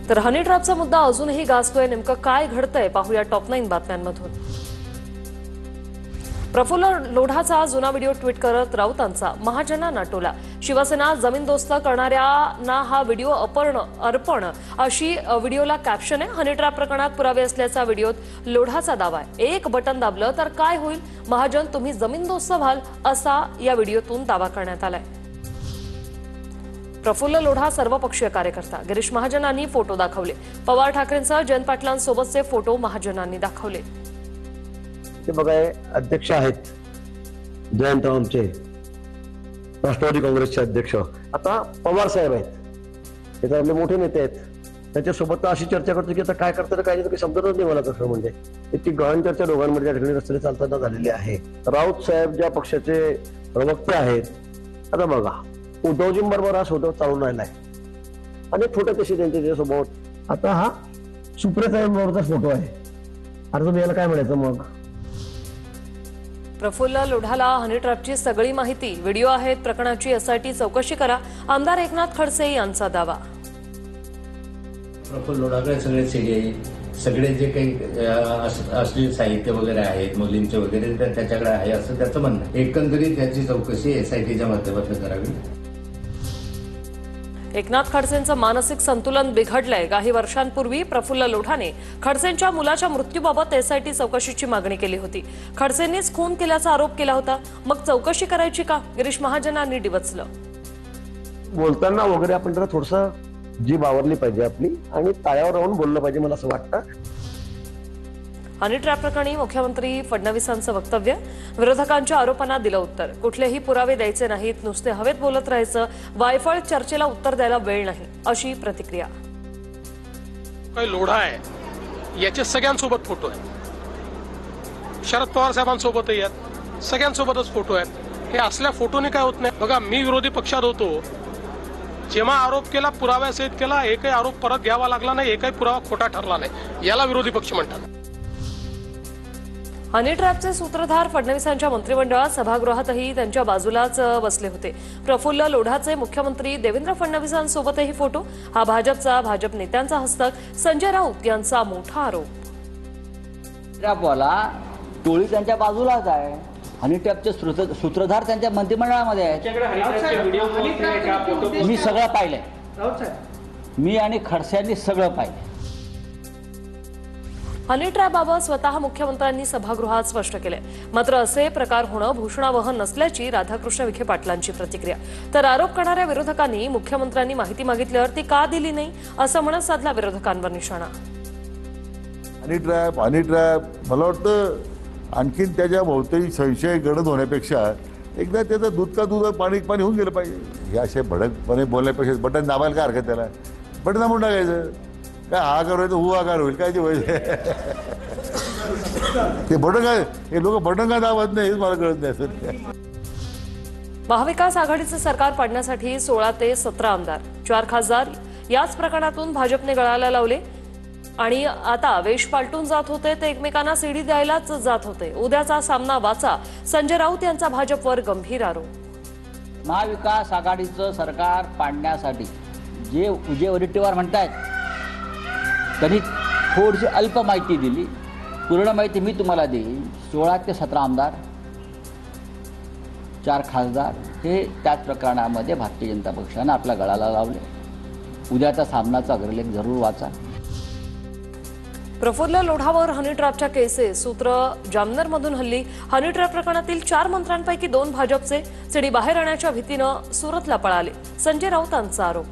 तर हनी ट्रॅपचा मुद्दा अजूनही गाजतोय. नेमकं काय घडतंय पाहूया टॉप 9 बातम्यांमधून. प्रफुल्ल लोढाचा जुना व्हिडिओ ट्विट करत राऊतांचा महाजनांना टोला. शिवसेना जमीनदोस्त करणाऱ्यांना हा व्हिडिओ अर्पण अशी व्हिडिओला कॅप्शन आहे. हनी ट्रॅप प्रकरणात पुरावे असल्याचा व्हिडिओत लोढाचा दावा आहे. एक बटन दाबलं तर काय होईल, महाजन तुम्ही जमीनदोस्त व्हाल, असा या व्हिडिओतून दावा करण्यात आलाय. प्रफुल्ल लोढा सर्वपक्षीय कार्यकर्ता. गिरीश महाजनांनी फोटो दाखवले. पवार ठाकरेंसह जयंत पाटलांसोबतचे फोटो महाजनांनी दाखवले. ते बघा, अध्यक्ष आहेत जयंत आमचे राष्ट्रवादी काँग्रेसचे अध्यक्ष. आता पवार साहेब आहेत, ते तर आपले मोठे नेते आहेत. त्याच्यासोबत अशी चर्चा करतो की आता काय करतात काय काही समजतच नाही मला. कसं म्हणजे इतकी गहन चर्चा दोघांमध्ये त्या ठिकाणी रस्त्याने चालताना झालेली आहे. राऊत साहेब ज्या पक्षाचे प्रवक्ते आहेत, आता बघा उद्धवजींबरोबर हा स्वतः चालून राहिलाय. अनेक फोटो कसे त्यांच्यासोबत. आता हा सुप्रिया साहेबांबरोबरचा फोटो आहे. आता तुम्ही याला काय म्हणायचं मग. प्रफुल्ल लोढाला हनी ट्रॅपची सगळी माहिती, व्हिडिओ आहेत, प्रकरणाची एसआयटी चौकशी करा, आमदार एकनाथ खडसे यांचा दावा. प्रफुल्ल लोढाकडे सगळे सीडी, सगळे जे काही अश्लील साहित्य वगैरे आहेत मुलींचे वगैरे त्याच्याकडे आहे असं त्याचं म्हणणं आहे. एकंदरीत त्याची चौकशी एसआयटीच्या माध्यमातून करावी. एकनाथ खडसेंचं मानसिक संतुलन बिघडलंय. काही वर्षांपूर्वी प्रफुल्ल लोढाने खडसेंच्या मुलाच्या मृत्यूबाबत एसआयटी चौकशीची मागणी केली होती. खडसेंनीच खून केल्याचा आरोप केला होता. मग चौकशी करायची का, गिरीश महाजनांनी डिवचलं. बोलताना वगैरे आपण जरा थोडंसं जीभ आवरली पाहिजे आपली आणि ताळ्यावर राहून बोललं पाहिजे, मला असं वाटतं. हनी ट्रॅप प्रकरणी मुख्यमंत्री फडणवीसांचं वक्तव्य. विरोधकांच्या आरोपांना दिलं उत्तर. कुठलेही पुरावे द्यायचे नाहीत, नुसते हवेत बोलत राहायचं, वायफळ चर्चेला उत्तर द्यायला वेळ नाही, अशी प्रतिक्रिया. काही लोढा आहे, याचे सगळ्यांसोबत फोटो आहेत. शरद पवार साहेबांसोबतही आहेत, सगळ्यांसोबतच फोटो आहेत. हे असल्या फोटोने काय होत नाही. बघा, मी विरोधी पक्षात होतो, जेव्हा आरोप केला पुराव्यासहित केला, एकही आरोप परत घ्यावा लागला नाही, एकही पुरावा खोटा ठरला नाही. याला विरोधी पक्ष म्हणतात. हनी ट्रॅपचे सूत्रधार फडणवीसांच्या मंत्रिमंडळात सभागृहातही त्यांच्या बाजूलाच बसले होते. प्रफुल्ल लोढाचे मुख्यमंत्री देवेंद्र फडणवीसांसोबतही फोटो. हा भाजप नेत्यांचा हस्तक. संजय राऊत यांचा मोठा आरोप. ट्रॅपवाला टोळी त्यांच्या बाजूलाच आहे. हनी ट्रॅपचे सूत्रधार त्यांच्या मंत्रिमंडळामध्ये आहेत. मी सगळं पाहिलंय. मी आणि खडसेंनी सगळं पाहिलंय. हनी ट्रॅपबाबत स्वतः मुख्यमंत्र्यांनी सभागृहात स्पष्ट केले. मात्र असे प्रकार होणं भूषणावह नसल्याची राधाकृष्ण विखे पाटलांची प्रतिक्रिया. तर आरोप करणाऱ्या विरोधकांनी मुख्यमंत्र्यांनी माहिती मागितल्यावर ती का दिली नाही, असं म्हणत साधला विरोधकांवर निशाणा. हनी ट्रॅप मला वाटतं आणखीन त्याच्या भोवती संशय गडद होण्यापेक्षा एकदा त्याचं दूध का दूध पाणी पाणी होऊन गेलं पाहिजे. हे असे भडकपणे बोलण्यापेक्षा बटन दाबायला काय हरकत, त्याला बटन दाबून टाकायचं. काय हाकार होईल हु आकार होईल, काय ते होईल. ते बटन काय, हे लोक बटन काय दाबत नाही, हेच मला कळत नाही. महाविकास आघाडीचं सरकार पाडण्यासाठी 16 ते 17 आमदार, 4 खासदार याच प्रकरणातून भाजपने गळाला लावले आणि आता वेश पालटून जात होते. ते एकमेकांना सीडी द्यायलाच जात होते. उद्याचा सामना वाचा, संजय राऊत यांचा भाजपवर गंभीर आरोप. महाविकास आघाडीचं सरकार पाडण्यासाठी जे वडेट्टीवार म्हणतायत, त्यांनी थोडीशी अल्प माहिती दिली. पूर्ण माहिती मी तुम्हाला देईन. 16 ते 17 आमदार, 4 खासदार हे त्याच प्रकरणामध्ये भारतीय जनता पक्षानं आपल्या गळाला लावले. उद्याचा सामनाचा अग्रलेख जरूर वाचा. प्रफुल्ल लोढावर हनी ट्रॅपच्या केसेस. सूत्र जामनरमधून हल्ली. हनी ट्रॅप प्रकरणातील 4 मंत्र्यांपैकी 2 भाजपचे. सीडी बाहेर आणण्याच्या भीतीनं सुरतला पळाले. संजय राऊतांचा आरोप.